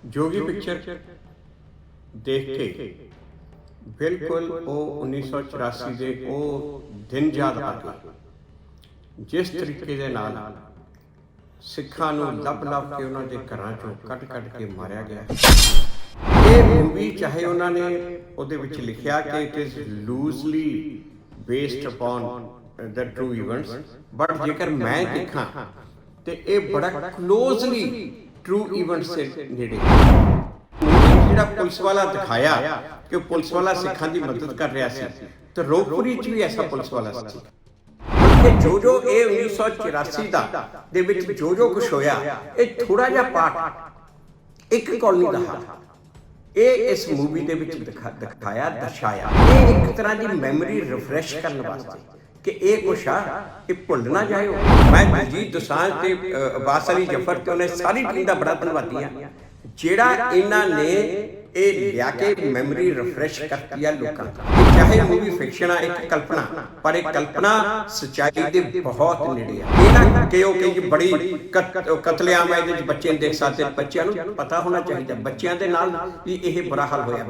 जोगी picture देख के बिल्कुल ਉਹ 1984 ਦੇ ਉਹ ਦਿਨ ਯਾਦ ਆ ਗਏ ਜਿਸ ਤਰੀਕੇ ਦੇ ਨਾਲ ਸਿੱਖਾਂ ਨੂੰ ਲੱਭ ਕੇ ਉਹਨਾਂ ਦੇ ਘਰਾਂ ਚੋਂ ਕੱਢ ਕੇ ਮਾਰਿਆ ਗਿਆ। ਇਹ ਮੂਵੀ ਚਾਹੇ ਉਹਨਾਂ ਨੇ ਉਹਦੇ ਵਿੱਚ ਲਿਖਿਆ ਕਿ it is loosely based upon the true events, but ਜੇਕਰ ਮੈਂ ਦੇਖਾਂ ਤੇ ਇਹ ਬੜਾ ਕਲੋਜ਼ਲੀ ਟਰੂ ਇਵੈਂਟਸ ਦੇ ਨੇੜੇ ਜਿਹੜਾ ਪੁਲਿਸ ਵਾਲਾ ਦਿਖਾਇਆ ਕਿ ਪੁਲਿਸ ਵਾਲਾ ਸਿੱਖਾਂ ਦੀ ਮਦਦ ਕਰ ਰਿਹਾ ਸੀ ਤੇ ਰੋਪੁਰੀ 'ਚ ਵੀ ਐਸਾ ਪੁਲਿਸ ਵਾਲਾ ਸੀ। ਕਿ ਜੋ ਇਹ 1984 ਦਾ ਦੇ ਵਿੱਚ ਜੋ ਕੁਝ ਹੋਇਆ ਇਹ ਥੋੜਾ ਜਿਹਾ ਪਾਰਟ ਇੱਕ ਕੌਲਨੀ ਦਾ ਇਹ ਇਸ ਮੂਵੀ ਦੇ ਵਿੱਚ ਦਰਸਾਇਆ। ਇਹ ਇੱਕ ਤਰ੍ਹਾਂ ਦੀ ਮੈਮਰੀ ਰਿਫਰੈਸ਼ ਕਰਨ ਵਾਸਤੇ ਕਿ ਇਹ ਕੁਛ ਆ ਇਹ ਭੁੱਲ ਨਾ ਜਾਇਓ। ਮੈਂ ਦਿਲਜੀਤ ਦੋਸਾਂਝ ਤੇ ਅਬਾਸ ਅਲੀ ਜਫਰ ਤੇ ਉਹਨੇ ਸਾਰੀ ਟੀਮ ਦਾ ਬੜਾ ਧੰਨਵਾਦੀ ਆ ਜਿਹੜਾ ਇਹਨਾਂ ਨੇ ਇਹ ਲਿਆ ਕੇ ਮੈਮਰੀ ਰਿਫਰੈਸ਼ ਕਰਤੀ ਆ ਲੋਕਾਂ ਦੀ। ਚਾਹੇ ਮੂਵੀ ਫਿਕਸ਼ਨ ਆ ਇੱਕ ਕਲਪਨਾ, ਪਰ ਇਹ ਕਲਪਨਾ ਸੱਚਾਈ ਦੇ ਬਹੁਤ ਨੇੜੇ ਆ। ਇਹ ਨਾ ਕਿ ਬੜੀ ਕਤਲੇਆਮ ਇਹਦੇ ਵਿੱਚ ਬੱਚੇ ਦੇਖ ਸਕਦੇ। ਬੱਚਿਆਂ ਨੂੰ ਪਤਾ ਹੋਣਾ ਚਾਹੀਦਾ ਬੱਚਿਆਂ ਦੇ ਨਾਲ ਵੀ ਇਹ ਬੁਰਾ ਹਾਲ ਹੋਇਆ।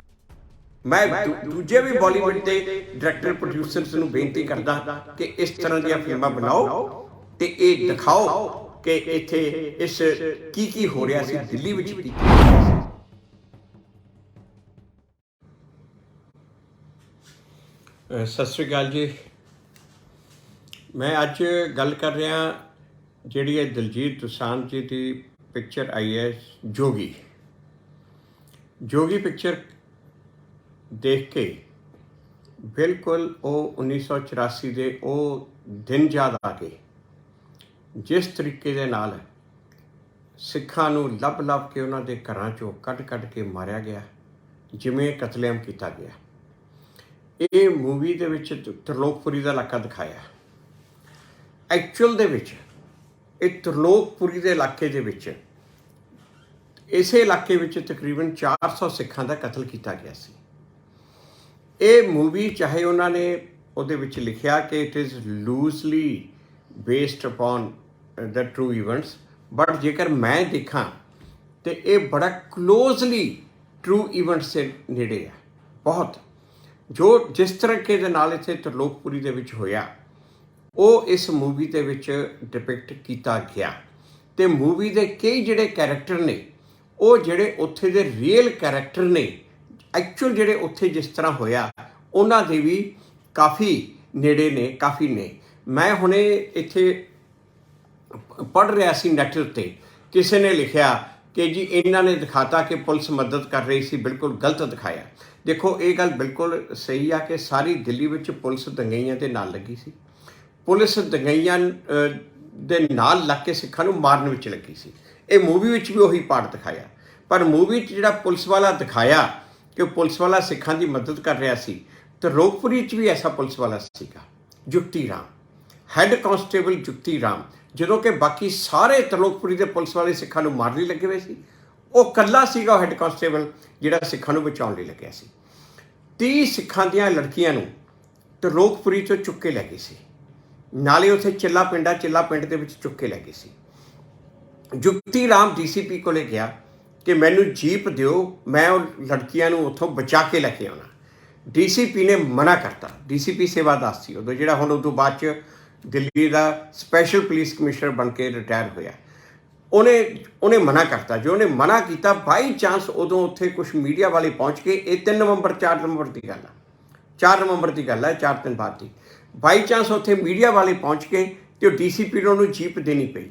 ਮੈਂ ਦੂਜੇ ਵੀ ਬਾਲੀਵੁੱਡ ਦੇ ਡਾਇਰੈਕਟਰ ਪ੍ਰੋਡਿਊਸਰਸ ਨੂੰ ਬੇਨਤੀ ਕਰਦਾ ਕਿ ਇਸ ਤਰ੍ਹਾਂ ਦੀਆਂ ਫਿਲਮਾਂ ਬਣਾਓ ਤੇ ਇਹ ਦਿਖਾਓ ਕਿ ਇੱਥੇ ਇਸ ਕੀ ਹੋ ਰਿਹਾ ਸੀ ਦਿੱਲੀ ਵਿੱਚ ਕੀ ਹੋ ਰਿਹਾ ਸੀ। ਸਤਿ ਸ਼੍ਰੀ ਅਕਾਲ ਜੀ। ਮੈਂ ਅੱਜ ਗੱਲ ਕਰ ਰਿਹਾ ਜਿਹੜੀ ਹੈ ਦਿਲਜੀਤ ਦੋਸਾਂਝ ਜੀ ਦੀ ਪਿਕਚਰ ਆਈ ਹੈ ਜੋਗੀ ਪਿਕਚਰ ਦੇਖ ਕੇ ਬਿਲਕੁਲ ਉਹ 1984 ਦੇ ਉਹ ਦਿਨ ਯਾਦ ਆ ਗਏ ਜਿਸ ਤਰੀਕੇ ਦੇ ਨਾਲ ਸਿੱਖਾਂ ਨੂੰ ਲੱਭ ਕੇ ਉਹਨਾਂ ਦੇ ਘਰਾਂ ਚੋਂ ਕੱਢ ਕੇ ਮਾਰਿਆ ਗਿਆ, ਜਿਵੇਂ ਕਤਲੇਆਮ ਕੀਤਾ ਗਿਆ। ਇਹ ਮੂਵੀ ਦੇ ਵਿੱਚ ਤਰਲੋਕਪੁਰੀ ਦਾ ਇਲਾਕਾ ਦਿਖਾਇਆ। ਐਕਚੁਅਲ ਦੇ ਵਿੱਚ ਇਹ ਤਰਲੋਕਪੁਰੀ ਦੇ ਇਲਾਕੇ ਦੇ ਵਿੱਚ ਇਸੇ ਇਲਾਕੇ ਵਿੱਚ ਤਕਰੀਬਨ 400 ਸਿੱਖਾਂ ਦਾ ਕਤਲ ਕੀਤਾ ਗਿਆ ਸੀ। ਇਹ ਮੂਵੀ ਚਾਹੇ ਉਹਨਾਂ ਨੇ ਉਹਦੇ ਵਿੱਚ ਲਿਖਿਆ ਕਿ it is loosely based upon the true events, but ਜੇਕਰ ਮੈਂ ਦੇਖਾਂ ਤੇ ਇਹ ਬੜਾ ਕਲੋਜ਼ਲੀ ਟਰੂ ਇਵੈਂਟਸ ਦੇ ਨੇੜੇ ਆ ਬਹੁਤ। ਜਿਸ ਤਰੀਕੇ ਦੇ ਨਾਲ ਇੱਥੇ ਤਰਲੋਕਪੁਰੀ ਦੇ ਵਿੱਚ ਹੋਇਆ ਉਹ ਇਸ ਮੂਵੀ ਦੇ ਵਿੱਚ ਡਿਪਿਕਟ ਕੀਤਾ ਗਿਆ। ਤੇ ਮੂਵੀ ਦੇ ਕਈ ਜਿਹੜੇ ਕੈਰੈਕਟਰ ਨੇ ਉਹ ਜਿਹੜੇ ਉੱਥੇ ਦੇ ਰੀਅਲ ਕੈਰੈਕਟਰ ਨੇ, ਐਕਚੁਅਲ ਜਿਹੜੇ ਉੱਥੇ ਜਿਸ ਤਰ੍ਹਾਂ ਹੋਇਆ ਉਹਨਾਂ ਦੇ ਵੀ ਕਾਫੀ ਨੇੜੇ ਨੇ, ਕਾਫੀ ਨੇ। ਮੈਂ ਹੁਣੇ ਇੱਥੇ ਪੜ੍ਹ ਰਿਹਾ ਸੀ ਨੈੱਟ ਉੱਤੇ, ਕਿਸੇ ਨੇ ਲਿਖਿਆ ਕਿ ਜੀ ਇਹਨਾਂ ਨੇ ਦਿਖਾਤਾ ਕਿ ਪੁਲਿਸ ਮਦਦ ਕਰ ਰਹੀ ਸੀ, ਬਿਲਕੁਲ ਗਲਤ ਦਿਖਾਇਆ। ਦੇਖੋ ਇਹ ਗੱਲ ਬਿਲਕੁਲ ਸਹੀ ਆ ਕਿ ਸਾਰੀ ਦਿੱਲੀ ਵਿੱਚ ਪੁਲਿਸ ਦੰਗਈਆਂ ਦੇ ਨਾਲ ਲੱਗੀ ਸੀ। ਪੁਲਿਸ ਦੰਗਈਆਂ ਦੇ ਨਾਲ ਲੱਗ ਕੇ ਸਿੱਖਾਂ ਨੂੰ ਮਾਰਨ ਵਿੱਚ ਲੱਗੀ ਸੀ। ਇਹ ਮੂਵੀ ਵਿੱਚ ਵੀ ਉਹੀ ਪਾਰਟ ਦਿਖਾਇਆ, ਪਰ ਮੂਵੀ 'ਚ ਜਿਹੜਾ ਪੁਲਿਸ ਵਾਲਾ ਦਿਖਾਇਆ ਕਿ ਪੁਲਿਸ ਵਾਲਾ ਸਿੱਖਾਂ ਦੀ ਮਦਦ ਕਰ ਰਿਹਾ ਸੀ ਤੇ ਰੋਪੁਰੀ 'ਚ ਵੀ ਐਸਾ ਪੁਲਿਸ ਵਾਲਾ ਸੀਗਾ, ਜੁਗਤੀ ਰਾਮ, ਹੈੱਡ ਕਾਂਸਟੇਬਲ ਜੁਗਤੀ ਰਾਮ। ਜਦੋਂ ਕਿ ਬਾਕੀ ਸਾਰੇ ਤਰਲੋਕਪੁਰੀ ਦੇ ਪੁਲਿਸ ਵਾਲੇ ਸਿੱਖਾਂ ਨੂੰ ਮਾਰਨ ਲਈ ਲੱਗੇ ਹੋਏ ਸੀ, ਉਹ ਇਕੱਲਾ ਸੀਗਾ ਉਹ ਹੈੱਡ ਕਾਂਸਟੇਬਲ ਜਿਹੜਾ ਸਿੱਖਾਂ ਨੂੰ ਬਚਾਉਣ ਲਈ ਲੱਗਿਆ ਸੀ। 30 ਸਿੱਖਾਂ ਦੀਆਂ ਲੜਕੀਆਂ ਨੂੰ ਤਰਲੋਕਪੁਰੀ 'ਚੋਂ ਚੁੱਕ ਕੇ ਲੈ ਗਏ ਸੀ, ਨਾਲੇ ਉੱਥੇ ਚਿੱਲਾ ਪਿੰਡ ਦੇ ਵਿੱਚ ਚੁੱਕ ਕੇ ਲੈ ਗਏ ਸੀ। ਜੁਗਤੀ ਰਾਮ ਡੀਸੀਪੀ ਕੋਲੇ ਗਿਆ ਕਿ ਮੈਨੂੰ ਜੀਪ ਦਿਓ, ਮੈਂ ਉਹ ਲੜਕੀਆਂ ਨੂੰ ਉੱਥੋਂ ਬਚਾ ਕੇ ਲੈ ਕੇ ਆਉਣਾ। ਡੀਸੀਪੀ ਨੇ ਮਨਾ ਕਰਤਾ। ਡੀਸੀਪੀ ਸੇਵਾਦਾਸ ਸੀ ਉਦੋਂ, ਜਿਹੜਾ ਹੁਣ ਉਦੋਂ ਬਾਅਦ 'ਚ ਦਿੱਲੀ ਦਾ ਸਪੈਸ਼ਲ ਪੁਲਿਸ ਕਮਿਸ਼ਨਰ ਬਣ ਕੇ ਰਿਟਾਇਰ ਹੋਇਆ। ਉਹਨੇ ਮਨਾ ਕਰਤਾ। ਜੋ ਉਹਨੇ ਮਨਾ ਕੀਤਾ, ਬਾਈ ਚਾਂਸ ਉਦੋਂ ਉੱਥੇ ਕੁਛ ਮੀਡੀਆ ਵਾਲੇ ਪਹੁੰਚ ਕੇ, ਇਹ 4 ਨਵੰਬਰ ਦੀ ਗੱਲ ਆ, 4 ਨਵੰਬਰ ਦੀ ਗੱਲ ਹੈ, 4 ਦਿਨ ਬਾਅਦ ਦੀ। ਬਾਈ ਚਾਂਸ ਉੱਥੇ ਮੀਡੀਆ ਵਾਲੇ ਪਹੁੰਚ ਕੇ ਤੇ ਉਹ ਡੀਸੀਪੀ ਨੂੰ ਉਹਨੂੰ ਜੀਪ ਦੇਣੀ ਪਈ।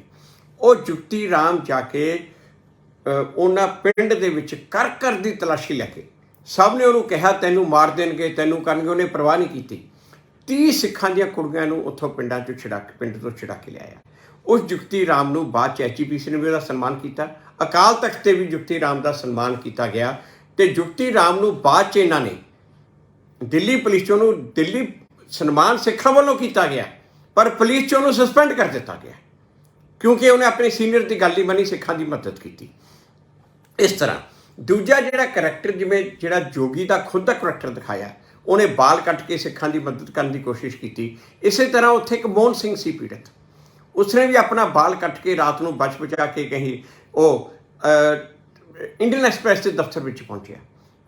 ਉਹ ਜੁਗਤੀ ਰਾਮ ਜਾ ਕੇ ਉਹਨਾਂ ਪਿੰਡ ਦੇ ਵਿੱਚ ਕਰ ਦੀ ਤਲਾਸ਼ੀ ਲੈ ਕੇ ਸਭ ਨੇ ਉਹਨੂੰ ਕਿਹਾ ਤੈਨੂੰ ਮਾਰ ਦੇਣਗੇ, ਤੈਨੂੰ ਕਰਨਗੇ। ਉਹਨੇ ਪਰਵਾਹ ਨਹੀਂ ਕੀਤੀ। 30 ਸਿੱਖਾਂ ਦੀਆਂ ਕੁੜੀਆਂ ਨੂੰ ਉੱਥੋਂ ਪਿੰਡ ਤੋਂ ਛੁਡਾ ਕੇ ਲਿਆਇਆ। ਉਸ ਜੁਗਤੀ ਰਾਮ ਨੂੰ ਬਾਅਦ 'ਚ HPC ਨੇ ਵੀ ਉਹਦਾ ਸਨਮਾਨ ਕੀਤਾ, ਅਕਾਲ ਤਖਤ 'ਤੇ ਵੀ ਜੁਗਤੀ ਰਾਮ ਦਾ ਸਨਮਾਨ ਕੀਤਾ ਗਿਆ। ਤੇ ਜੁਗਤੀ ਰਾਮ ਨੂੰ ਬਾਅਦ 'ਚ ਇਹਨਾਂ ਨੇ ਦਿੱਲੀ ਪੁਲਿਸ 'ਚ ਉਹਨੂੰ ਦਿੱਲੀ ਸਨਮਾਨ ਸਿੱਖਾਂ ਵੱਲੋਂ ਕੀਤਾ ਗਿਆ, ਪਰ ਪੁਲਿਸ 'ਚ ਉਹਨੂੰ ਸਸਪੈਂਡ ਕਰ ਦਿੱਤਾ ਗਿਆ ਕਿਉਂਕਿ ਉਹਨੇ ਆਪਣੇ ਸੀਨੀਅਰ ਦੀ ਗੱਲ ਹੀ ਮੰਨੀ, ਸਿੱਖਾਂ ਦੀ ਮਦਦ ਕੀਤੀ। ਇਸ ਤਰ੍ਹਾਂ ਦੂਜਾ ਜਿਹੜਾ ਕਰੈਕਟਰ, ਜਿਵੇਂ ਜਿਹੜਾ ਜੋਗੀ ਦਾ ਖੁਦ ਦਾ ਕਰੈਕਟਰ ਦਿਖਾਇਆ, ਉਹਨੇ ਬਾਲ ਕੱਟ ਕੇ ਸਿੱਖਾਂ ਦੀ ਮਦਦ ਕਰਨ ਦੀ ਕੋਸ਼ਿਸ਼ ਕੀਤੀ। ਇਸੇ ਤਰ੍ਹਾਂ ਉੱਥੇ ਇੱਕ ਮੋਹਨ ਸਿੰਘ ਸੀ ਪੀੜਤ, ਉਸਨੇ ਵੀ ਆਪਣਾ ਬਾਲ ਕੱਟ ਕੇ ਰਾਤ ਨੂੰ ਬਚਾ ਕੇ ਕਹੀਂ ਉਹ इंडियन एक्सप्रैस के दफ्तर में पहुंचा।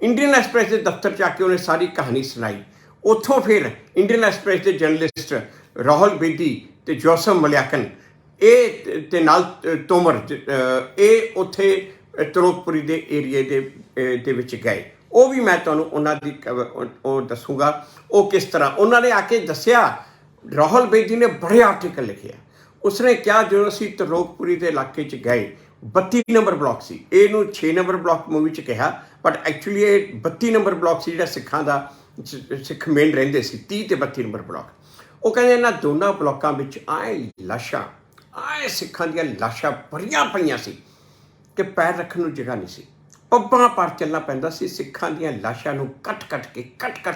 इंडियन एक्सप्रैस के दफ्तर च आके उन्हें सारी कहानी सुनाई। उत्थों फिर इंडियन एक्सप्रैस के जर्नलिस्ट राहुल बेदी ते जोसफ मलयाकन ते नाल तोमर उत्थे तरोकपुरी के एरिए दे विच गए। वो भी मैं तुहानूं उन्हां दी दसूँगा वो किस तरह उन्होंने आके दसिया। राहुल बेदी ने बड़े आर्टिकल लिखे। उसने क्या जो असीं तरोकपुरी के इलाके च गए 32 नंबर ब्लॉक सी, इहनूं 6 नंबर ब्लॉक मूवी च कहा बट एक्चुअली ये 32 नंबर ब्लॉक सी जिहड़ा सिखां दा सिख मेन रहिंदे सी 30 ते 32 नंबर ब्लॉक। वो कहते इन्हां दोनों ब्लॉकों में आए लाशां आए सिखां दियां लाशां भरियां पईयां सी कि पैर रखण नूं जगह नहीं सी। पब्बां पर चलना पैंदा सी। सिखां दियां लाशां नूं कट कट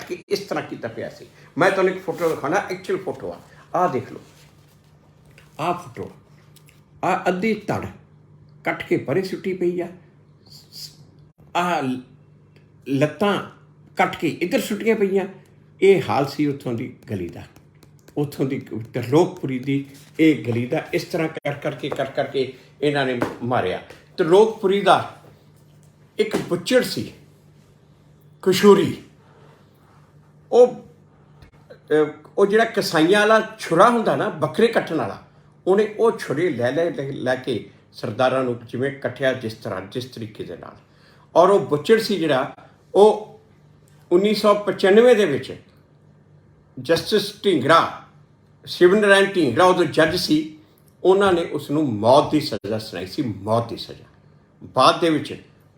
के इस तरह कीता पिया सी। मैं तुहानूं एक फोटो दिखाना, एक्चुअल फोटो आ देख लो। आ फोटो आ अद्धी धड़ कट के परे सुट्टी पई आ लत्तां कट के इधर सुट्टियां पईयां। ये हाल सी उत्थों दी गली दा, उत्थों दी त्रिलोकपुरी दी ये गली दा। इस तरह कर करके इन्हां ने मारिया। त्रिलोकपुरी दा एक बुच्चड़ सी कशूरी, वो जिहड़ा कसाइयां वाला छुरा हुंदा ना बकरे कट्टण वाला, उन्हें वो छुरे लैके सरदारां नूं जिवें कट्टिया जिस तरीके दे नाल। और वो बुच्चड़ सी जिहड़ा वो 1995 दे विच जस्टिस ढींगरा शिवनारायण ढींगरा उदों जज सी, उन्होंने उसनूं मौत की सज़ा सुनाई सी। मौत की सज़ा बाद दे विच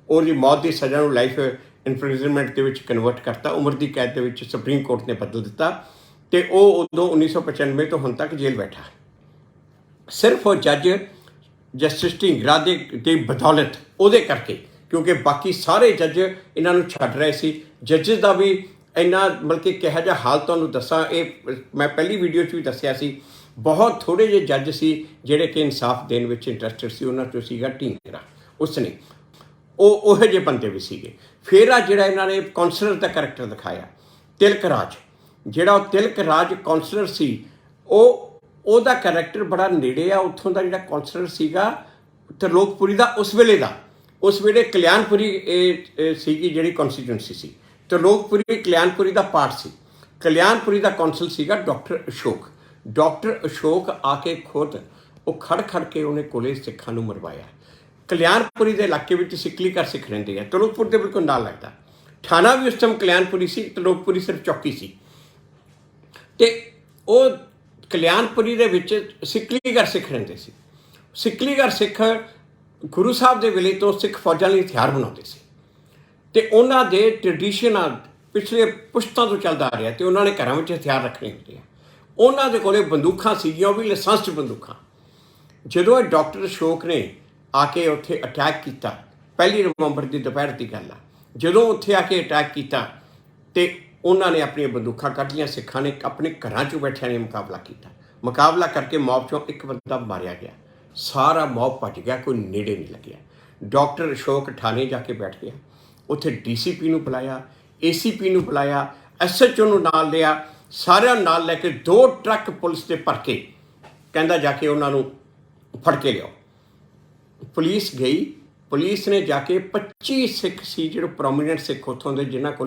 ਉਹਦੀ मौत की सज़ा ਨੂੰ लाइफ इनप्रिजनमेंट ਦੇ ਵਿੱਚ ਕਨਵਰਟ ਕਰਤਾ, ਉਮਰ ਦੀ ਕੈਦ ਦੇ ਵਿੱਚ ਸੁਪਰੀਮ ਕੋਰਟ ਨੇ ਬਦਲ ਦਿੱਤਾ ਤੇ ਉਹ ਉਦੋਂ 1995 ਤੋਂ ਹੁਣ ਤੱਕ ਜੇਲ੍ਹ ਬੈਠਾ। ਸਿਰਫ ਉਹ ਜੱਜ ਜਸਟਿਸ ਢੀਂਗਰਾ ਦੇ ਬਦੌਲਤ ਉਹਦੇ ਕਰਕੇ, ਕਿਉਂਕਿ ਬਾਕੀ ਸਾਰੇ ਜੱਜ ਇਹਨਾਂ ਨੂੰ ਛੱਡ ਰਹੇ ਸੀ। ਜੱਜਸ ਦਾ ਵੀ ਇੰਨਾ ਬਲਕਿ ਕਿਹਾ ਜਿਹਾ ਹਾਲ ਤੁਹਾਨੂੰ ਦੱਸਾਂ, ਇਹ ਮੈਂ ਪਹਿਲੀ ਵੀਡੀਓ 'ਚ ਵੀ ਦੱਸਿਆ ਸੀ, ਬਹੁਤ ਥੋੜ੍ਹੇ ਜਿਹੇ ਜੱਜ ਸੀ ਜਿਹੜੇ ਕਿ ਇਨਸਾਫ ਦੇਣ ਵਿੱਚ ਇੰਟਰਸਟਡ ਸੀ। ਉਹਨਾਂ 'ਚੋਂ ਸੀਗਾ ਢੀਂਗਰਾ। ਉਸਨੇ ਉਹੋ ਜਿਹੇ ਬੰਦੇ ਵੀ ਸੀਗੇ। ਫਿਰ ਆ ਜਿਹੜਾ ਇਹਨਾਂ ਨੇ ਕੌਂਸਲਰ ਦਾ ਕਰੈਕਟਰ ਦਿਖਾਇਆ ਤਿਲਕ ਰਾਜ, ਜਿਹੜਾ ਉਹ ਤਿਲਕ ਰਾਜ ਕੌਂਸਲਰ ਸੀ, ਉਹਦਾ ਕਰੈਕਟਰ ਬੜਾ ਨੇੜੇ ਆ ਉੱਥੋਂ ਦਾ ਜਿਹੜਾ ਕੌਂਸਲਰ ਸੀਗਾ त्रिलोकपुरी ਦਾ। ਉਸ ਵੇਲੇ ਕਲਿਆਣਪੁਰੀ ਸੀਗੀ ਜਿਹੜੀ ਕੌਂਸਟੀਟੂਐਂਸੀ ਸੀ। त्रिलोकपुरी ਕਲਿਆਣਪੁਰੀ ਦਾ ਪਾਰਟ ਸੀ। ਕਲਿਆਣਪੁਰੀ ਦਾ ਕੌਂਸਲ ਸੀਗਾ ਡਾਕਟਰ ਅਸ਼ੋਕ। ਡਾਕਟਰ ਅਸ਼ੋਕ ਆ ਕੇ ਖੁਦ ਉਹ ਖੜ ਕੇ ਉਹਨੇ ਕੋਲੇ ਸਿੱਖਾਂ ਨੂੰ ਮਰਵਾਇਆ। कल्याणपुरी के इलाके में सिकली घर सिख रहिंदे आ। त्रिलोकपुर के बिल्कुल नाल लगता। थाना भी उस टाइम कल्याणपुरी सी, त्रिलोकपुरी सिर्फ चौकी सी। ते वो कल्याणपुरी दे विच सिकली घर सिख रहिंदे सी। सिकली घर सिख गुरु साहब के वेले तो सिख फौजां लई हथियार बनाउंदे सी ते उन्हां दे ट्रैडिशन पिछले पुश्तां तो चलदा आ रहा ते उन्होंने घरां विच हथियार रखने हुंदे आ। उन्हां दे कोले बंदूकां सीगियां, वो भी लाइसेंस्ड बंदूकां। जदों डॉक्टर अशोक ने आके उत्थे अटैक किया, 1 नवंबर की दोपहर की गल आ, जदों उत्थे आके अटैक किया तो उन्होंने अपन बंदूकां कढ लियां। सिखां ने अपने घरां चों बैठिया ने मुकाबला किया। मुकाबला करके मॉब चों एक बंदा मारिया गया। सारा मॉब भज गया, कोई नेड़े नहीं लग्या। डॉक्टर अशोक थाने जाके बैठ गया। उत्थे DCP नूं बुलाया, ACP नूं बुलाया, SHO नूं नाल लिया, सारिਆਂ नाल लैके 2 ट्रक पुलिस के भर के कहंदा जाके उन्हां नूं फड़ के लियाओ। पुलिस गई। पुलिस ने जाके 25 सिख सी जो प्रोमीनेंट सिख उत्थों के जिन्हों को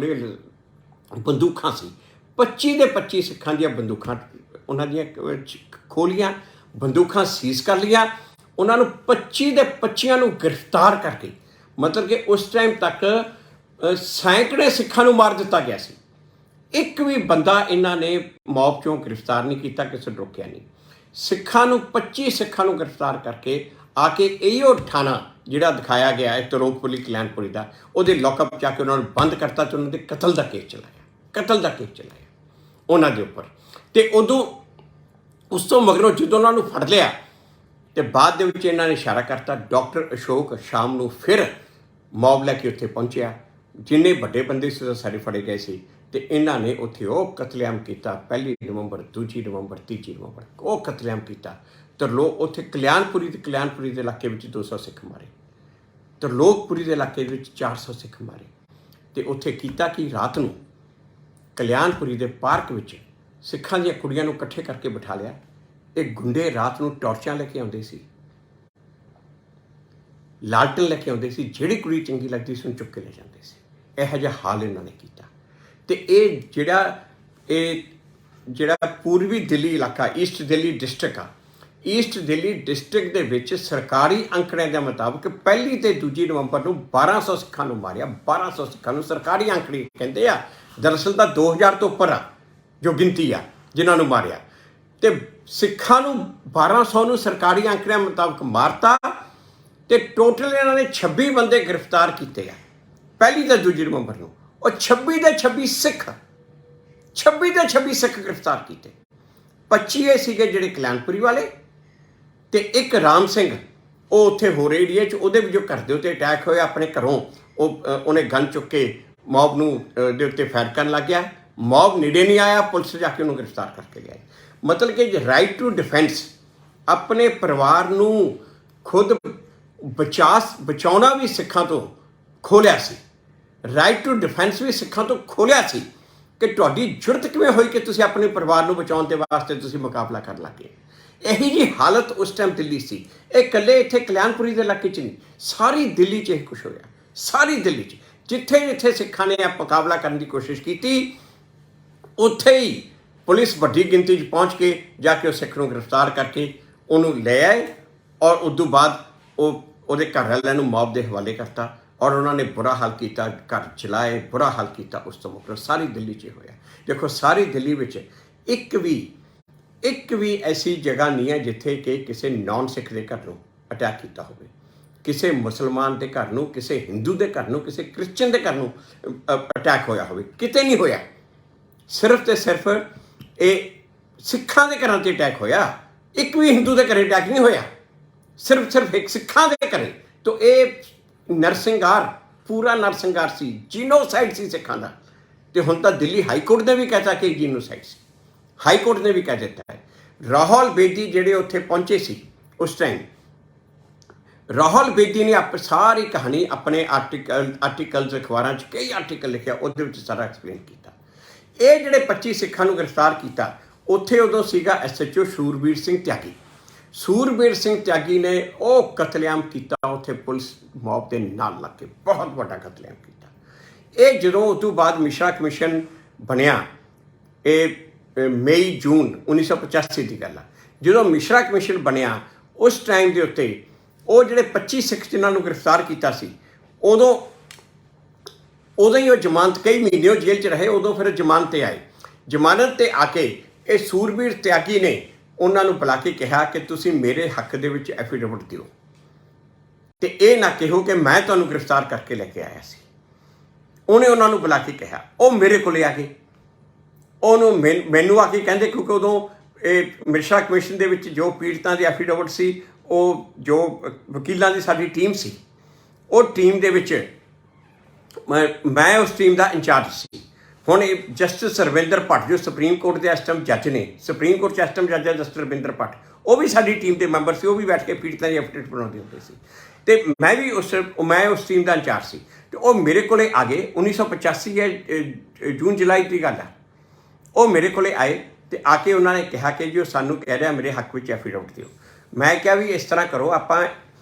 बंदूकां सी, 25 के 25 सिखां दी बंदूकां उन्हां दी खोलियां, बंदूकां सीज कर लिया। उन्होंने 25 के 25 नूं गिरफ्तार करके, मतलब कि उस टाइम तक सैकड़े सिखां नूं मार दिता गया सी। एक भी बंदा इन्हां ने मॉब चों गिरफ्तार नहीं किया, किसी रोकिया नहीं। सिखां नूं 25 सिखां नूं गिरफ्तार करके आके इहो थाना जिहड़ा दिखाया गया है त्रिलोकपुरी कल्याणपुरी का, उहदे लॉकअप जाके उन्होंने बंद करता तो उन्होंने कतल का केस चलाया उन्होंने दे उपर। तो उदों उस तो मगरों जो उन्होंने फड़ लिया तो बाद दे विच इन्हां ने इशारा करता। डॉक्टर अशोक शाम नूं फिर मॉब लैके उत्थे पहुंचिया। जिन्ने बड़े बंदे से सारे फड़े गए सी ते इन्हां ने उत्थे वो कतलेआम किया। 1 नवंबर 2 नवंबर 3 नवंबर वो कतलेआम किया। उत्थे कल्याणपुरी के इलाके में 200 सिख मारे, त्रिलोकपुरी के इलाके में 400 सिख मारे। तो उत्थे कीता कि रात नूं कल्याणपुरी के पार्क में सिखां दी कुड़ियां नूं इकट्ठे करके बिठा लिया। ये गुंडे रात नूं टॉर्चां लेके आउंदे सी। ਲਾਲਟਨ ਲੈ ਕੇ ਆਉਂਦੇ ਸੀ, ਜਿਹੜੀ ਕੁੜੀ ਚੰਗੀ ਲੱਗਦੀ ਸੀ ਉਹਨੂੰ ਚੁੱਕ ਕੇ ਲੈ ਜਾਂਦੇ ਸੀ। ਇਹੋ ਜਿਹਾ ਹਾਲ ਇਹਨਾਂ ਨੇ ਕੀਤਾ। ਅਤੇ ਇਹ ਜਿਹੜਾ ਪੂਰਬੀ ਦਿੱਲੀ ਇਲਾਕਾ, ਈਸਟ ਦਿੱਲੀ ਡਿਸਟ੍ਰਿਕਟ ਆ, ਈਸਟ ਦਿੱਲੀ ਡਿਸਟ੍ਰਿਕਟ ਦੇ ਵਿੱਚ ਸਰਕਾਰੀ ਅੰਕੜਿਆਂ ਦੇ ਮੁਤਾਬਕ 1 ਤੇ 2 ਨਵੰਬਰ ਨੂੰ 1200 ਸਿੱਖਾਂ ਨੂੰ ਮਾਰਿਆ। 1200 ਸਿੱਖਾਂ ਨੂੰ ਸਰਕਾਰੀ ਅੰਕੜੇ ਕਹਿੰਦੇ ਆ, ਦਰਅਸਲ ਤਾਂ 2000 ਤੋਂ ਉੱਪਰ ਆ ਜੋ ਗਿਣਤੀ ਆ ਜਿਨ੍ਹਾਂ ਨੂੰ ਮਾਰਿਆ। ਅਤੇ ਸਿੱਖਾਂ ਨੂੰ 1200 ਨੂੰ ਸਰਕਾਰੀ ਅੰਕੜਿਆਂ ਮੁਤਾਬਕ ਮਾਰਤਾ। ਅਤੇ ਟੋਟਲ ਇਹਨਾਂ ਨੇ 26 ਬੰਦੇ ਗ੍ਰਿਫਤਾਰ ਕੀਤੇ ਆ 1 ਤੇ 2 ਨਵੰਬਰ ਨੂੰ। ਉਹ 26 ਦੇ 26 ਸਿੱਖ ਗ੍ਰਿਫਤਾਰ ਕੀਤੇ। 25 ਇਹ ਸੀਗੇ ਜਿਹੜੇ ਕਲਿਆਣਪੁਰੀ ਵਾਲੇ, ਅਤੇ ਇੱਕ ਰਾਮ ਸਿੰਘ ਉਹ ਉੱਥੇ ਹੋਰ ਏਰੀਏ 'ਚ, ਉਹਦੇ ਵੀ ਜੋ ਘਰ ਦੇ ਉੱਤੇ ਅਟੈਕ ਹੋਇਆ ਆਪਣੇ ਘਰੋਂ, ਉਹਨੇ ਗਨ ਚੁੱਕ ਕੇ ਮੌਬ ਨੂੰ ਦੇ ਉੱਤੇ ਫਾਇਰ ਕਰਨ ਲੱਗ ਗਿਆ। ਮੌਬ ਨੇੜੇ ਨਹੀਂ ਆਇਆ, ਪੁਲਿਸ ਜਾ ਕੇ ਉਹਨੂੰ ਗ੍ਰਿਫਤਾਰ ਕਰਕੇ ਲਿਆਈ। ਮਤਲਬ ਕਿ ਰਾਈਟ ਟੂ ਡਿਫੈਂਸ, ਆਪਣੇ ਪਰਿਵਾਰ ਨੂੰ ਖੁਦ ਬਚਾਉਣਾ ਵੀ ਸਿੱਖਾਂ ਤੋਂ ਖੋਲ੍ਹਿਆ ਸੀ। ਰਾਈਟ ਟੂ ਡਿਫੈਂਸ ਵੀ ਸਿੱਖਾਂ ਤੋਂ ਖੋਲ੍ਹਿਆ ਸੀ ਕਿ ਤੁਹਾਡੀ ਜੁਰਤ ਕਿਵੇਂ ਹੋਈ ਕਿ ਤੁਸੀਂ ਆਪਣੇ ਪਰਿਵਾਰ ਨੂੰ ਬਚਾਉਣ ਦੇ ਵਾਸਤੇ ਤੁਸੀਂ ਮੁਕਾਬਲਾ ਕਰਨ ਲੱਗੇ। ਇਹੀ ਜਿਹੀ ਹਾਲਤ ਉਸ ਟਾਈਮ ਦਿੱਲੀ ਸੀ। ਇਹ ਇਕੱਲੇ ਇੱਥੇ ਕਲਿਆਣਪੁਰੀ ਦੇ ਇਲਾਕੇ 'ਚ ਨਹੀਂ, ਸਾਰੀ ਦਿੱਲੀ 'ਚ ਇਹ ਕੁਛ ਹੋਇਆ। ਸਾਰੀ ਦਿੱਲੀ 'ਚ ਜਿੱਥੇ ਜਿੱਥੇ ਸਿੱਖਾਂ ਨੇ ਮੁਕਾਬਲਾ ਕਰਨ ਦੀ ਕੋਸ਼ਿਸ਼ ਕੀਤੀ, ਉੱਥੇ ਹੀ ਪੁਲਿਸ ਵੱਡੀ ਗਿਣਤੀ 'ਚ ਪਹੁੰਚ ਕੇ ਜਾ ਕੇ ਉਹ ਸਿੱਖ ਨੂੰ ਗ੍ਰਿਫਤਾਰ ਕਰਕੇ ਉਹਨੂੰ ਲੈ ਆਏ, ਔਰ ਉਸ ਤੋਂ ਬਾਅਦ ਉਹਦੇ ਘਰ ਵਾਲਿਆਂ ਨੂੰ ਮੌਤ ਦੇ ਹਵਾਲੇ ਕਰਤਾ, ਔਰ ਉਹਨਾਂ ਨੇ ਬੁਰਾ ਹਾਲ ਕੀਤਾ, ਘਰ ਚਲਾਏ, ਬੁਰਾ ਹਾਲ ਕੀਤਾ। ਉਸ ਤੋਂ ਮੁਕਰ ਸਾਰੀ ਦਿੱਲੀ 'ਚ ਹੋਇਆ। ਦੇਖੋ, ਸਾਰੀ ਦਿੱਲੀ ਵਿੱਚ ਇੱਕ ਵੀ ਐਸੀ ਜਗ੍ਹਾ ਨਹੀਂ ਹੈ ਜਿੱਥੇ ਕਿ ਕਿਸੇ ਨੌਨ ਸਿੱਖ ਦੇ ਘਰ ਨੂੰ ਅਟੈਕ ਕੀਤਾ ਹੋਵੇ, ਕਿਸੇ ਮੁਸਲਮਾਨ ਦੇ ਘਰ ਨੂੰ, ਕਿਸੇ ਹਿੰਦੂ ਦੇ ਘਰ ਨੂੰ, ਕਿਸੇ ਕ੍ਰਿਸਚਨ ਦੇ ਘਰ ਨੂੰ ਅਟੈਕ ਹੋਇਆ ਹੋਵੇ। ਕਿਤੇ ਨਹੀਂ ਹੋਇਆ। ਸਿਰਫ ਤੇ ਸਿਰਫ ਇਹ ਸਿੱਖਾਂ ਦੇ ਘਰਾਂ 'ਤੇ ਅਟੈਕ ਹੋਇਆ। ਇੱਕ ਵੀ ਹਿੰਦੂ ਦੇ ਘਰੇ ਅਟੈਕ ਨਹੀਂ ਹੋਇਆ, ਸਿਰਫ ਇੱਕ ਸਿੱਖਾਂ ਦੇ ਘਰੇ। ਤਾਂ ਇਹ ਨਰਸੰਹਾਰ, ਪੂਰਾ ਨਰਸੰਹਾਰ ਸੀ, ਜੀਨੋਸਾਈਡ ਸੀ ਸਿੱਖਾਂ ਦਾ। ਅਤੇ ਹੁਣ ਤਾਂ ਦਿੱਲੀ ਹਾਈ ਕੋਰਟ ਨੇ ਵੀ ਕਹਿਤਾ ਕਿ ਜੀਨੋਸਾਈਡ ਸੀ। ਹਾਈ ਕੋਰਟ ਨੇ ਵੀ ਕਹਿ ਦਿੱਤਾ ਹੈ। ਰਾਹੁਲ ਬੇਦੀ ਜਿਹੜੇ ਉੱਥੇ ਪਹੁੰਚੇ ਸੀ ਉਸ ਟਾਈਮ, ਰਾਹੁਲ ਬੇਦੀ ਨੇ ਸਾਰੀ ਕਹਾਣੀ ਆਪਣੇ ਆਰਟੀਕਲਸ ਅਖਬਾਰਾਂ 'ਚ ਕਈ ਆਰਟੀਕਲ ਲਿਖਿਆ, ਉਹਦੇ ਵਿੱਚ ਸਾਰਾ ਐਕਸਪਲੇਨ ਕੀਤਾ। ਇਹ ਜਿਹੜੇ 25 ਸਿੱਖਾਂ ਨੂੰ ਗ੍ਰਿਫਤਾਰ ਕੀਤਾ, ਉੱਥੇ ਉਦੋਂ ਸੀਗਾ SHO ਸੂਰਬੀਰ ਸਿੰਘ ਤਿਆਗੀ। ਸੂਰਬੀਰ ਸਿੰਘ ਤਿਆਗੀ ਨੇ ਉਹ ਕਤਲੇਆਮ ਕੀਤਾ ਉੱਥੇ ਪੁਲਿਸ ਮੌਬ ਦੇ ਨਾਲ ਲੱਗ ਕੇ, ਬਹੁਤ ਵੱਡਾ ਕਤਲੇਆਮ ਕੀਤਾ। ਇਹ ਜਦੋਂ ਉਸ ਤੋਂ ਬਾਅਦ ਮਿਸ਼ਰਾ ਕਮਿਸ਼ਨ ਬਣਿਆ, ਇਹ ਮਈ ਜੂਨ 1985 ਦੀ ਗੱਲ ਆ। ਜਦੋਂ ਮਿਸ਼ਰਾ ਕਮਿਸ਼ਨ ਬਣਿਆ, ਉਸ ਟਾਈਮ ਦੇ ਉੱਤੇ ਉਹ ਜਿਹੜੇ 25 ਸਿੱਖ ਜਿਨ੍ਹਾਂ ਨੂੰ ਗ੍ਰਿਫਤਾਰ ਕੀਤਾ ਸੀ, ਉਦੋਂ ਹੀ ਉਹ ਜ਼ਮਾਨਤ, ਕਈ ਮਹੀਨੇ ਉਹ ਜੇਲ੍ਹ 'ਚ ਰਹੇ, ਉਦੋਂ ਫਿਰ ਜ਼ਮਾਨਤ 'ਤੇ ਆਏ। ਜ਼ਮਾਨਤ 'ਤੇ ਆ ਕੇ ਇਹ ਸੂਰਬੀਰ ਤਿਆਗੀ ਨੇ ਉਹਨਾਂ ਨੂੰ ਬੁਲਾ ਕੇ ਕਿਹਾ ਕਿ ਤੁਸੀਂ ਮੇਰੇ ਹੱਕ ਦੇ ਵਿੱਚ ਐਫੀਡੇਵਿਟ ਦਿਓ, ਅਤੇ ਇਹ ਨਾ ਕਹੋ ਕਿ ਮੈਂ ਤੁਹਾਨੂੰ ਗ੍ਰਿਫਤਾਰ ਕਰਕੇ ਲੈ ਕੇ ਆਇਆ ਸੀ। ਉਹਨੇ ਉਹਨਾਂ ਨੂੰ ਬੁਲਾ ਕੇ ਕਿਹਾ। ਉਹ ਮੇਰੇ ਕੋਲ ਆ ਗਏ, ਉਹਨੂੰ ਮੈਨੂੰ ਆ ਕੇ ਕਹਿੰਦੇ, ਕਿਉਂਕਿ ਉਦੋਂ ਇਹ ਮਿਸ਼ਰਾ ਕਮਿਸ਼ਨ ਦੇ ਵਿੱਚ ਜੋ ਪੀੜਤਾਂ ਦੇ ਐਫੀਡੇਵਿਟ ਸੀ, ਉਹ ਜੋ ਵਕੀਲਾਂ ਦੀ ਸਾਡੀ ਟੀਮ ਸੀ, ਉਹ ਟੀਮ ਦੇ ਵਿੱਚ ਮੈਂ ਉਸ ਟੀਮ ਦਾ ਇੰਚਾਰਜ ਸੀ। ਹੁਣ ਇਹ ਜਸਟਿਸ ਰਵਿੰਦਰ ਭੱਟ ਜੋ ਸੁਪਰੀਮ ਕੋਰਟ ਦੇ ਇਸ ਟਾਈਮ ਜੱਜ ਨੇ, ਸੁਪਰੀਮ ਕੋਰਟ 'ਚ ਇਸ ਟਾਈਮ ਜੱਜ ਹੈ ਜਸਟਿਸ ਰਵਿੰਦਰ ਭੱਟ, ਉਹ ਵੀ ਸਾਡੀ ਟੀਮ ਦੇ ਮੈਂਬਰ ਸੀ। ਉਹ ਵੀ ਬੈਠ ਕੇ ਪੀੜਤਾਂ ਦੀ ਐਫੀਡੇਵਿਟ ਬਣਾਉਂਦੇ ਹੁੰਦੇ ਸੀ, ਅਤੇ ਮੈਂ ਉਸ ਟੀਮ ਦਾ ਇੰਚਾਰਜ ਸੀ। ਅਤੇ ਉਹ ਮੇਰੇ ਕੋਲ ਆ ਗਏ। 1985 ਹੈ, ਜੂਨ ਜੁਲਾਈ ਦੀ ਗੱਲ ਆ। ਉਹ ਮੇਰੇ ਕੋਲ ਆਏ ਅਤੇ ਆ ਕੇ ਉਹਨਾਂ ਨੇ ਕਿਹਾ ਕਿ ਜੀ ਉਹ ਸਾਨੂੰ ਕਹਿ ਰਿਹਾ ਮੇਰੇ ਹੱਕ ਵਿੱਚ ਐਫੀਡੇਵਿਟ ਦਿਓ। ਮੈਂ ਕਿਹਾ ਵੀ ਇਸ ਤਰ੍ਹਾਂ ਕਰੋ, ਆਪਾਂ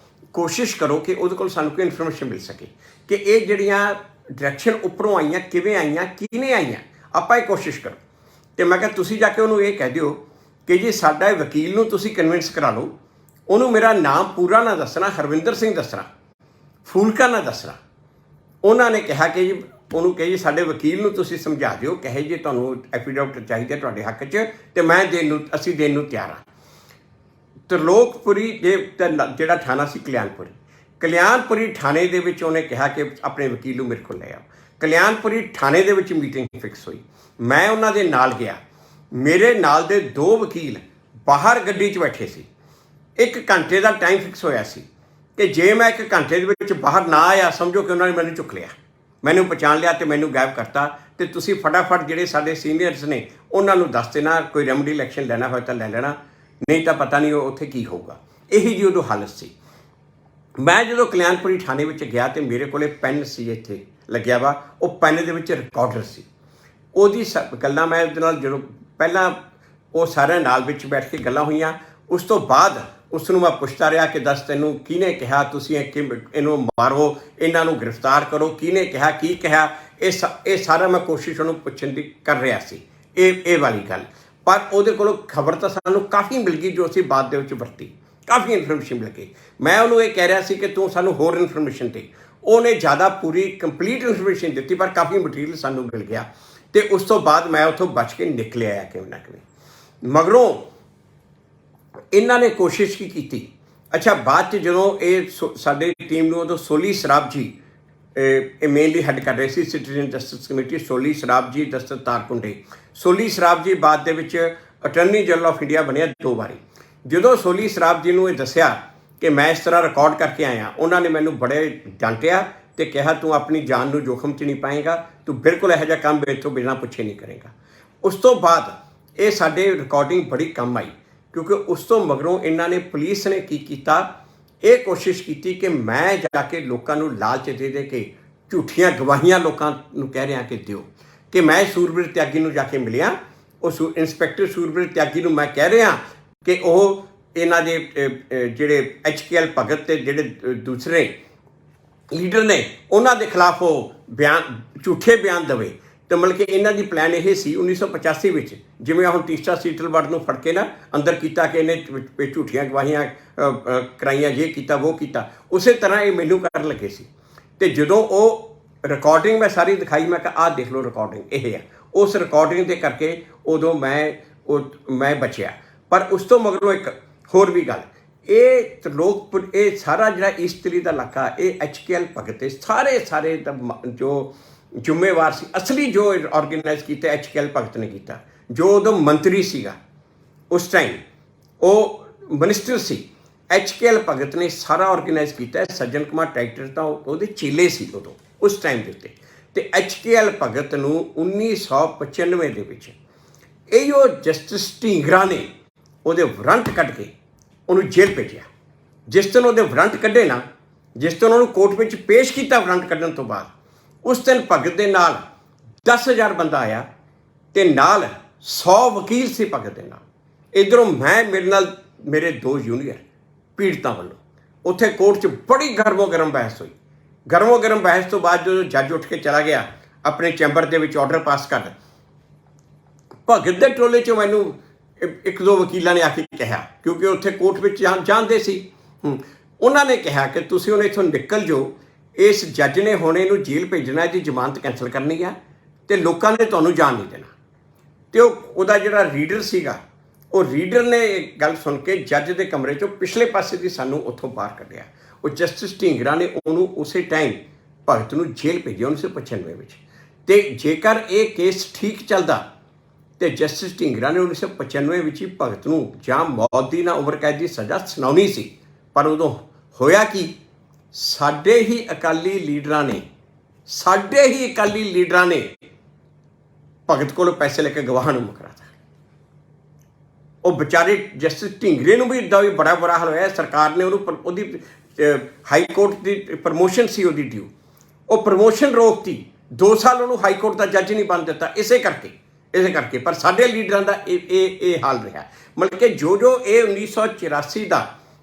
ਕੋਸ਼ਿਸ਼ ਕਰੋ ਕਿ ਉਹਦੇ ਕੋਲ ਸਾਨੂੰ ਕੋਈ ਇਨਫੋਰਮੇਸ਼ਨ ਮਿਲ ਸਕੇ ਕਿ ਇਹ ਜਿਹੜੀਆਂ ਡਾਇਰੈਕਸ਼ਨ ਉੱਪਰੋਂ ਆਈਆਂ, ਕਿਵੇਂ ਆਈਆਂ, ਕਿਹਨੇ ਆਈਆਂ, ਆਪਾਂ ਇਹ ਕੋਸ਼ਿਸ਼ ਕਰੋ। ਅਤੇ ਮੈਂ ਕਿਹਾ ਤੁਸੀਂ ਜਾ ਕੇ ਉਹਨੂੰ ਇਹ ਕਹਿ ਦਿਓ ਕਿ ਜੀ ਸਾਡਾ ਵਕੀਲ ਨੂੰ ਤੁਸੀਂ ਕਨਵਿੰਸ ਕਰਾ ਲਓ, ਉਹਨੂੰ ਮੇਰਾ ਨਾਮ ਪੂਰਾ ਨਾ ਦੱਸਣਾ, ਹਰਵਿੰਦਰ ਸਿੰਘ ਦੱਸਣਾ, ਫੂਲਕਾ ਨਾ ਦੱਸਣਾ। ਉਹਨਾਂ ਨੇ ਕਿਹਾ ਕਿ ਜੀ ਉਹਨੂੰ ਕਹੇ ਜੀ ਸਾਡੇ ਵਕੀਲ ਨੂੰ ਤੁਸੀਂ ਸਮਝਾ ਦਿਓ, ਕਹੇ ਜੀ ਤੁਹਾਨੂੰ ਐਫੀਡੇਵਿਟ ਚਾਹੀਦਾ ਤੁਹਾਡੇ ਹੱਕ 'ਚ, ਅਤੇ ਅਸੀਂ ਦੇਣ ਨੂੰ ਤਿਆਰ ਹਾਂ। ਤਰਲੋਕਪੁਰੀ ਜਿਹੜਾ ਥਾਣਾ ਸੀ ਕਲਿਆਣਪੁਰੀ ਥਾਣੇ ਦੇ ਵਿੱਚ ਉਹਨੇ ਕਿਹਾ ਕਿ ਆਪਣੇ ਵਕੀਲ ਨੂੰ ਮੇਰੇ ਕੋਲ ਲੈ ਆਓ। ਕਲਿਆਣਪੁਰੀ ਥਾਣੇ ਦੇ ਵਿੱਚ ਮੀਟਿੰਗ ਫਿਕਸ ਹੋਈ। ਮੈਂ ਉਹਨਾਂ ਦੇ ਨਾਲ ਗਿਆ। ਮੇਰੇ ਨਾਲ ਦੇ 2 ਵਕੀਲ ਬਾਹਰ ਗੱਡੀ 'ਚ ਬੈਠੇ ਸੀ। 1 ਘੰਟੇ ਦਾ ਟਾਈਮ ਫਿਕਸ ਹੋਇਆ ਸੀ ਕਿ ਜੇ ਮੈਂ 1 ਘੰਟੇ ਦੇ ਵਿੱਚ ਬਾਹਰ ਨਾ ਆਇਆ, ਸਮਝੋ ਕਿ ਉਹਨਾਂ ਨੇ ਮੈਨੂੰ ਚੁੱਕ ਲਿਆ, ਮੈਨੂੰ ਪਛਾਣ ਲਿਆ ਅਤੇ ਮੈਨੂੰ ਗਾਇਬ ਕਰਤਾ। ਅਤੇ ਤੁਸੀਂ ਫਟਾਫਟ ਜਿਹੜੇ ਸਾਡੇ ਸੀਨੀਅਰਸ ਨੇ ਉਹਨਾਂ ਨੂੰ ਦੱਸ ਦੇਣਾ, ਕੋਈ ਰੈਮਡੀਅਲ ਐਕਸ਼ਨ ਲੈਣਾ ਹੋਇਆ ਤਾਂ ਲੈ ਲੈਣਾ, ਨਹੀਂ ਤਾਂ ਪਤਾ ਨਹੀਂ ਉੱਥੇ ਕੀ ਹੋਊਗਾ। ਇਹੀ ਜੀ ਉਦੋਂ ਹਾਲਤ ਸੀ। ਮੈਂ ਜਦੋਂ ਕਲਿਆਣਪੁਰੀ ਥਾਣੇ ਵਿੱਚ ਗਿਆ ਅਤੇ ਮੇਰੇ ਕੋਲ ਪੈਨ ਸੀ ਇੱਥੇ ਲੱਗਿਆ ਵਾ, ਉਹ ਪੈਨ ਦੇ ਵਿੱਚ ਰਿਕਾਰਡਰ ਸੀ। ਉਹਦੀ ਗੱਲਾਂ ਮੈਂ ਉਹਦੇ ਨਾਲ ਜਦੋਂ ਪਹਿਲਾਂ ਉਹ ਸਾਰਿਆਂ ਨਾਲ ਵਿੱਚ ਬੈਠ ਕੇ ਗੱਲਾਂ ਹੋਈਆਂ, ਉਸ ਤੋਂ ਬਾਅਦ उसनूं मैं पुछता रहा कि दस तैनूं किहने कहा तुसीं इहनूं मारो, इन्हां नूं गिरफ्तार करो, किहने कहा की कहा, ये सारा मैं कोशिश उहनूं पुछण दी कर रहा सी, ये वाली गल। पर उहदे कोलों खबर तो सानूं काफ़ी मिल गई जो असीं बाद दे विच वरती, काफ़ी इन्फॉर्मेशन मिल गई। मैं उन्होंने ये कह रहा सी कि तू सानूं होर इन्फॉर्मेशन दे, उन्हें ज़्यादा पूरी कंप्लीट इन्फॉर्मेशन दी, पर काफ़ी मटीरियल सानूं मिल गया। तो उस तो बाद मैं उत्थों बच के निकल आया किवें ना किवें। मगरों इन्हां ने कोशिश की। अच्छा, बाद जदों ये साडी टीम नूं उदों सोली सराब जी मेनली हैड कर रहे सी, सिटीजन जस्टिस कमेटी, सोली सराब जी, जस्टिस तारकुंडे। सोली सराब जी बाद दे विच अटर्नी जनरल ऑफ इंडिया बनिया 2 बारी। जदों सोली सराब जी नूं ये दस्सिया कि मैं इस तरह रिकॉर्ड करके आया, उन्होंने मैनू बड़े डांटिया तो कहा तू अपनी जान नूं जोखम च नहीं पाएगा, तू बिल्कुल इहो जिहा काम मेरे तो बिना पुछे नहीं करेगा। उस तो बाद ये साडे रिकॉर्डिंग बड़ी कम आई, क्योंकि उस तो मगरों इन्होंने पुलिस ने की कीता, ये कोशिश की कि मैं जाके लोगों नूं लालच दे के झूठियां गवाहियां लोगों नूं कह रहा कि दिओ, कि मैं सूरबीर त्यागी नूं जाके मिलिया, उस इंस्पैक्टर सूरबीर त्यागी नूं मैं कह रहा कि वह इन्हां दे जिहड़े HKL भगत ते जिहड़े दूसरे लीडर ने उन्हां दे खिलाफ वो बयान झूठे बयान देवे। तो मतलब कि इन्हां दी प्लान यह सी 1985 विच, जिवें हुण तीसरा सीटलवर्ड नूं फड़ के ना अंदर कीता कि इन्हें झूठियां गवाहियां कराइयां, ये कीता वो कीता, उस तरह ये मैनू कर लगे सी। ते जदों वो रिकॉर्डिंग मैं सारी दिखाई, मैं कहा आ देख लो रिकॉर्डिंग यह है, उस रिकॉर्डिंग दे करके उदों मैं बचिया। पर उस तो मगरों एक होर भी गल, ये त्रिलोकपुर, ये सारा जिहड़ा ईस्ट दिल्ली का इलाका, ये HKL भगत सारे जो जिम्मेवार सी, असली जो ऑर्गेनाइज किया HKL भगत ने किया, जो उदों मंत्री सीगा उस टाइम, वो मिनिस्टर सी, HKL भगत ने सारा ऑर्गेनाइज किया। सज्जन कुमार ट्रैक्टर तो वो चेले सी उदों उस टाइम के उत्ते। तो HKL भगत नूं 1995 दे विच इहो जस्टिस ढींगरा ने ਉਹਦੇ ਵਾਰੰਟ ਕੱਢ ਕੇ ਉਹਨੂੰ ਜੇਲ੍ਹ ਭੇਜਿਆ। ਜਿਸ ਦਿਨ ਉਹਦੇ ਵਾਰੰਟ ਕੱਢੇ ਨਾ, ਜਿਸ ਦਿਨ ਉਹਨੂੰ ਕੋਰਟ ਵਿੱਚ ਪੇਸ਼ ਕੀਤਾ ਵਾਰੰਟ ਕੱਢਣ ਤੋਂ ਬਾਅਦ, ਉਸ ਦਿਨ ਭਗਤ ਦੇ ਨਾਲ 10,000 ਬੰਦਾ ਆਇਆ ਤੇ ਨਾਲ 100 ਵਕੀਲ ਸੀ ਭਗਤ ਦੇ ਨਾਲ। ਇੱਧਰੋਂ ਮੈਂ, ਮੇਰੇ ਨਾਲ ਮੇਰੇ 2 ਜੂਨੀਅਰ ਪੀੜਤਾਂ ਵੱਲੋਂ ਉੱਥੇ ਕੋਰਟ 'ਚ ਬੜੀ ਗਰਮੋ ਗਰਮ ਬਹਿਸ ਹੋਈ। ਗਰਮੋ ਗਰਮ ਬਹਿਸ ਤੋਂ ਬਾਅਦ ਜਦੋਂ ਜੱਜ ਉੱਠ ਕੇ ਚਲਾ ਗਿਆ ਆਪਣੇ ਚੈਂਬਰ ਦੇ ਵਿੱਚ ਆਰਡਰ ਪਾਸ ਕਰ, ਭਗਤ ਦੇ ਟੋਲੇ 'ਚੋਂ ਮੈਨੂੰ 1-2 ਵਕੀਲਾਂ ਨੇ ਆ ਕੇ ਕਿਹਾ, ਕਿਉਂਕਿ ਉੱਥੇ ਕੋਰਟ ਵਿੱਚ ਜਾਂਦੇ ਸੀ, ਉਹਨਾਂ ਨੇ ਕਿਹਾ ਕਿ ਤੁਸੀਂ ਹੁਣ ਇੱਥੋਂ ਨਿਕਲ ਜਾਓ, ਇਸ ਜੱਜ ਨੇ ਹੁਣ ਇਹਨੂੰ ਜੇਲ੍ਹ ਭੇਜਣਾ, ਇਹਦੀ ਜ਼ਮਾਨਤ ਕੈਂਸਲ ਕਰਨੀ ਆ ਤੇ ਲੋਕਾਂ ਨੇ ਤੁਹਾਨੂੰ ਜਾਣ ਨਹੀਂ ਦੇਣਾ। ਤੇ ਉਹਦਾ ਜਿਹੜਾ ਰੀਡਰ ਸੀਗਾ, ਉਹ ਰੀਡਰ ਨੇ ਇਹ ਗੱਲ ਸੁਣ ਕੇ ਜੱਜ ਦੇ ਕਮਰੇ 'ਚੋਂ ਪਿਛਲੇ ਪਾਸੇ ਦੀ ਸਾਨੂੰ ਉੱਥੋਂ ਬਾਹਰ ਕੱਢਿਆ। ਉਹ ਜਸਟਿਸ ਢੀਂਗਰਾ ਨੇ ਉਹਨੂੰ ਉਸੇ ਟਾਈਮ ਭਗਤ ਨੂੰ ਜੇਲ੍ਹ ਭੇਜਿਆ 1995 ਵਿੱਚ। ਤੇ ਜੇਕਰ ਇਹ ਕੇਸ ਠੀਕ ਚੱਲਦਾ तो जस्टिस ढींगरा ने 1995 ਵਿੱਚ ਹੀ ਭਗਤ ਨੂੰ ਜਾਂ ਮੌਤ ਦੀ ਨਾ ਉਮਰ ਕੈਦ ਦੀ ਸਜ਼ਾ ਸੁਣਾਉਣੀ ਸੀ। ਪਰ ਉਦੋਂ ਹੋਇਆ ਕੀ, ਸਾਡੇ ਹੀ ਅਕਾਲੀ ਲੀਡਰਾਂ ਨੇ ਭਗਤ ਕੋਲੋਂ ਪੈਸੇ ਲੈ ਕੇ ਗਵਾਹਾਂ ਨੂੰ ਮੁਕਰਾਤਾ। ਉਹ ਵਿਚਾਰੇ ਜਸਟਿਸ ਢੀਂਗਰੇ ਨੂੰ ਵੀ ਇੱਦਾਂ ਵੀ ਬੜਾ ਬੁਰਾ ਹਾਲ ਹੋਇਆ। ਸਰਕਾਰ ਨੇ ਉਹਦੀ ਹਾਈ ਕੋਰਟ ਦੀ ਪ੍ਰਮੋਸ਼ਨ ਸੀ ਉਹਦੀ ਡਿਊ, ਉਹ ਪ੍ਰਮੋਸ਼ਨ ਰੋਕਤੀ। 2 ਸਾਲ ਉਹਨੂੰ ਹਾਈ ਕੋਰਟ ਦਾ ਜੱਜ ਨਹੀਂ ਬਣ ਦਿੱਤਾ ਇਸੇ ਕਰਕੇ। पर साडे लीडरां दा ये हाल रहा। मतलब कि जो ये 1984 दा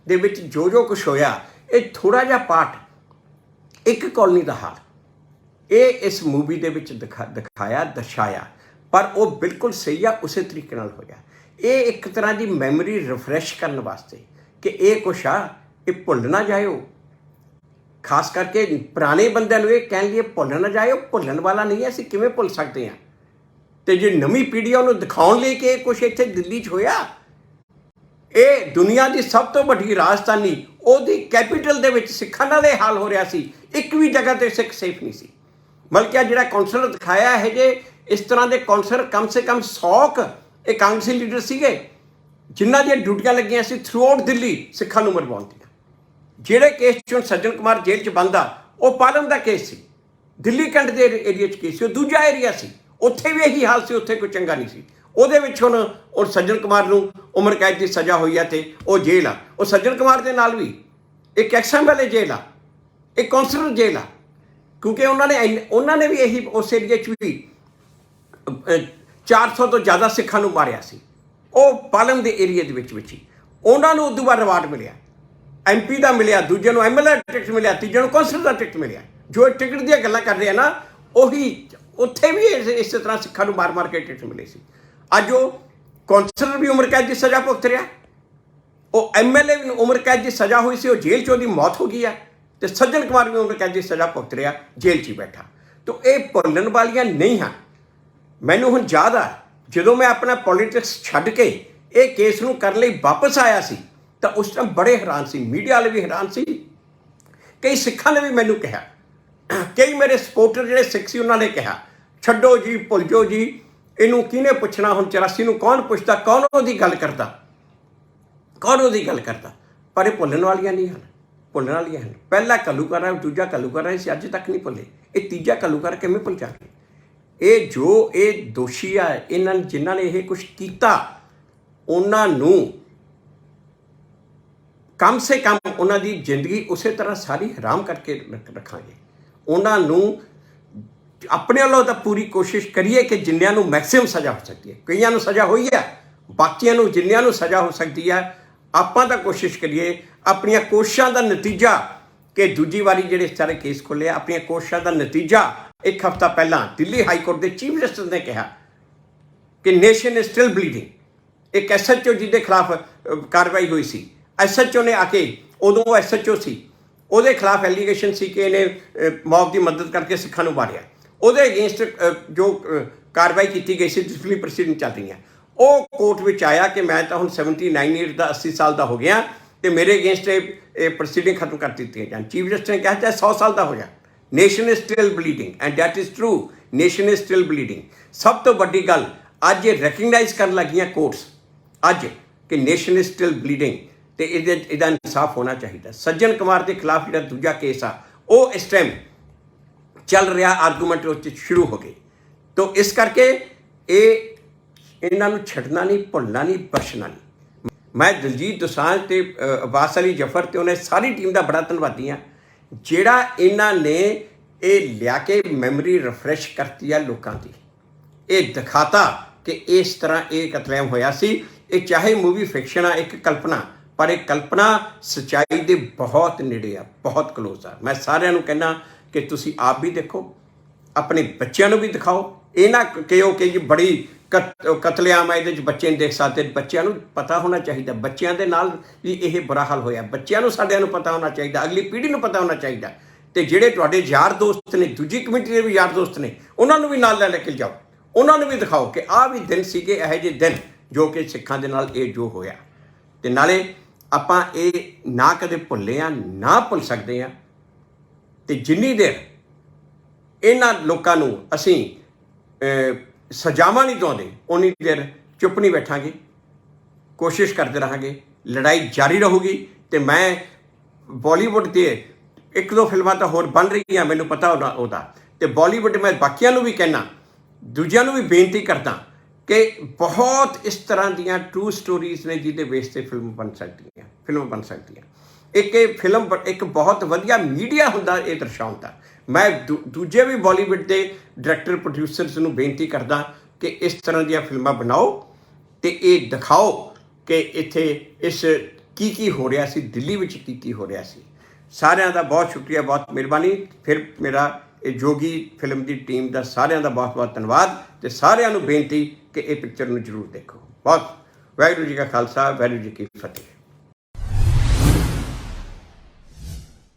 दे विच जो कुछ होया, ये थोड़ा जिहा पार्ट एक कॉलोनी का हाल ये इस मूवी दे विच दर्शाया, पर वो बिल्कुल सही आ, उस तरीके नाल होया। ये एक तरह की मैमोरी रिफ्रैश करने वास्ते कि ये कुछ आ, ये भुल ना जाओ। खास करके पुराने बंदे नूं ये कहण लिए भुल ना जाओ, भुलण वाला नहीं है, असीं किवें भुल सकते हैं। तो जो नवी पीढ़ी है उन्होंने दिखाने लिए कि कुछ इत्थे दिल्ली च होया, ये दुनिया की सब तो वड्डी राजधानी उहदी कैपीटल दे विच सिखां नाल हाल हो रहा सी। एक भी जगह ते सिख सेफ नहीं सी। बल्कि जिहड़ा कौंसलर दिखाया है जे इस तरह के कौंसलर कम से कम 100 एक कांग्रेसी लीडर सीगे जिन्हां दी ड्यूटियां लगियां सी थ्रू आउट दिल्ली सिखां नूं मरवाउण दी। जिहड़े केस च सज्जन कुमार जेल च बंद आ, वो पालन का केस सी, दिल्ली कंड के एरिया च केस सी, दूजा एरिया सी, उत्थे भी यही हाल से, उत्थे कोई चंगा नहीं सी। ਉਹਦੇ ਵਿੱਚ ਹੁਣ ਸੱਜਣ ਕੁਮਾਰ ਨੂੰ ਉਮਰ ਕੈਦ ਦੀ ਸਜ਼ਾ ਹੋਈ ਆ ਤੇ ਉਹ ਜੇਲ੍ਹ ਆ। ਉਹ ਸੱਜਣ ਕੁਮਾਰ ਦੇ ਨਾਲ ਵੀ ਇੱਕ XMLA ਜੇਲ੍ਹ ਆ, ਇੱਕ ਕੌਂਸਲਰ ਜੇਲ੍ਹ ਆ, ਕਿਉਂਕਿ ਉਹਨਾਂ ਨੇ ਵੀ ਇਹੀ ਉਸ ਏਰੀਏ 'ਚ ਵੀ 400 ਤੋਂ ਜ਼ਿਆਦਾ ਸਿੱਖਾਂ ਨੂੰ ਮਾਰਿਆ ਸੀ। ਉਹ ਪਾਲਮ ਦੇ ਏਰੀਏ ਦੇ ਵਿੱਚ ਹੀ ਉਹਨਾਂ ਨੂੰ उदू बाद रिवार्ड मिलिया, MP का मिलिया, दूजे ਨੂੰ MLA टिकट मिलिया, तीजे ਨੂੰ कौंसल का टिकट मिलिया। जो टिकट ਦੀਆਂ ਗੱਲਾਂ कर रहे हैं ना, ਉਹੀ ਉੱਥੇ भी इस तरह ਸਿੱਖਾਂ ਨੂੰ मार मार के टिकट मिले सी। ਅੱਜ ਉਹ कौंसलर भी उम्र कैद की सज़ा भुगत रहा, वो MLA भी उम्र कैद की सज़ा हुई सी, वो जेल चों दी मौत हो गई है, तो सज्जन कुमार भी उम्र कैद की सज़ा भुगत रहा, जेल च बैठा। तो ये भुल्लण वालियां नहीं हैं। मैनूं हुण याद आ ਜਦੋਂ मैं अपना पॉलिटिक्स छड्ड के ये केस नूं करन लई वापस आया सी, तो उस टाइम बड़े हैरान सी, मीडिया वाले भी हैरान सी, कई सिखां ने भी मैनूं कहा, कई मेरे सपोर्टर जिहड़े सिख सी उन्होंने कहा छड्डो जी, भुल जाओ जी, इनू किने पुछना, हुण 84 नूं कौन पुछदा, कौन उहदी गल करदा, कौन उहदी गल करदा। पर ये भुल्लण वालियां नहीं हन, भुल्लण वालियां हन। पहला घल्लूघारा, दूजा घल्लूघारा सी, अज तक नहीं भुल्ले। ये तीजा घल्लूघारा किवें भुल जाणगे? ये जो ये दोषी आ, इन्हां जिन्हां ने ये कुछ कीता, उन्हां नूं कम से कम उन्हां दी जिंदगी उसे तरह सारी हराम करके रखांगे। उन्हां नूं अपने वालों तो पूरी कोशिश करिए कि जिन्नियां नूं मैक्सिमम सज़ा हो सकती है। कईयां नूं सज़ा हुई है, बाकियां नूं जिन्नियां नूं सज़ा हो सकती है, आपां तां कोशिश करिए अपनियां कोशिशां दा नतीजा कि दूजी वारी जिहड़े सारे केस खोले, अपनियां कोशिशां दा नतीजा एक हफ्ता पहला दिल्ली हाई कोर्ट के चीफ जस्टिस ने कहा कि नेशन इज स्टिल ब्लीडिंग। एक SHO जिहदे खिलाफ कार्रवाई हुई सी, SHO ने आके, उदों SHO सी, ਉਹਦੇ खिलाफ एलीगेशन सी कि इन्हें मौत की मदद करके सिखां नूं मारिया। ਉਹਦੇ अगेंस्ट जो कार्रवाई की गई सी, डिसिप्लिनरी प्रोसीडिंग चल रही हैं, वो कोर्ट में आया कि मैं तो हुण 79 ईयर का 80 साल का हो गया, तो मेरे अगेंस्ट प्रोसीडिंग खत्म कर दी जाए। चीफ जस्टिस ने कहा चाहे 100 साल का हो जाए, nation is still bleeding and that is true, nation is still bleeding. सब तो वड्डी गल अज ये रैकगनाइज कर लगियां कोर्ट्स अज कि नेशन इज स्टिल ब्लीडिंग, तो इहदा इंसाफ होना चाहिए। सज्जन कुमार के खिलाफ जिहड़ा दूजा केस आ, वो इस टाइम चल रहा, आर्गूमेंट शुरू हो गई। तो इस करके ये इन्हां नूं छड्डना नहीं, भुल्लना नहीं, बख्शना नहीं। मैं दलजीत दोसांझ ते अब्बास अली जफर ते उन्हें सारी टीम का बड़ा धन्नवादी हाँ, जिहड़ा इन्हां ने ये लिया के मैमरी रिफ्रैश करती है लोगों की, ये दिखाता कि इस तरह ये कतलेआम होया सी। ये चाहे मूवी फिक्शन आ, एक कल्पना, पर एक कल्पना सच्चाई के बहुत नेड़े आ, बहुत क्लोज आ। मैं सारिਆਂ ਨੂੰ कहना कि तुसी आप भी देखो, अपने बच्चों को भी दिखाओ। ये ना कहो कि जी बड़ी कतलेआम है, ये बच्चे नहीं देख सकते। बच्चों को पता होना चाहिए, बच्चों के नाल भी यह बुरा हाल होया, बच्चों को साडिਆਂ ਨੂੰ पता होना चाहिए, अगली पीढ़ी को पता होना चाहिए। तो ਜਿਹੜੇ ਤੁਹਾਡੇ यार दोस्त ने, दूजी कमेटी के भी यार दोस्त ने, उन्होंने भी नाल लेके जाओ, उन्होंने भी दिखाओ कि आ भी दिन सीगे ਇਹੋ ਜਿਹੇ दिन जो कि सिखां दे नाल ਇਹ जो होया। ते नाले ਆਪਾਂ ਇਹ ना कदे भुल्ले आ, ना भुल सकते हैं। तो जिन्नी देर इन्हां लोकां नूं असीं सजावां नहीं चाहुंदे, उन्नी देर चुप नहीं बैठांगे, कोशिश करते रहांगे, लड़ाई जारी रहूगी। तो मैं बॉलीवुड के एक दो फिल्मां तो होर बन रही मैनूं पता उहदा, तो बॉलीवुड मैं बाकियां नूं भी कहना, दूजियां नूं भी बेनती करदा कि बहुत इस तरह दीयां ट्रू स्टोरीज़ ने जिहदे बेस ते फिल्म बन सकती हैं। एक फिल्म एक बहुत वधिया मीडिया हुंदा ये दर्शाउंदा। मैं दूजे भी बॉलीवुड के डायरैक्टर प्रोड्यूसर्स नूं बेनती करदा कि इस तरह दीयां फिल्मां बनाओ, तो ये दिखाओ कि इत्थे इस की हो रहा सी, दिल्ली विच की हो रहा सी। सारिਆਂ ਦਾ बहुत शुक्रिया, बहुत मेहरबानी। फिर मेरा जोगी फिल्म की टीम का सारिਆਂ ਦਾ बहुत बहुत धन्यवाद, तो सारिਆਂ ਨੂੰ बेनती कि ये पिक्चर ਨੂੰ जरूर देखो। बहुत वाहिगुरू जी का खालसा, वाहिगुरू जी की फतेह।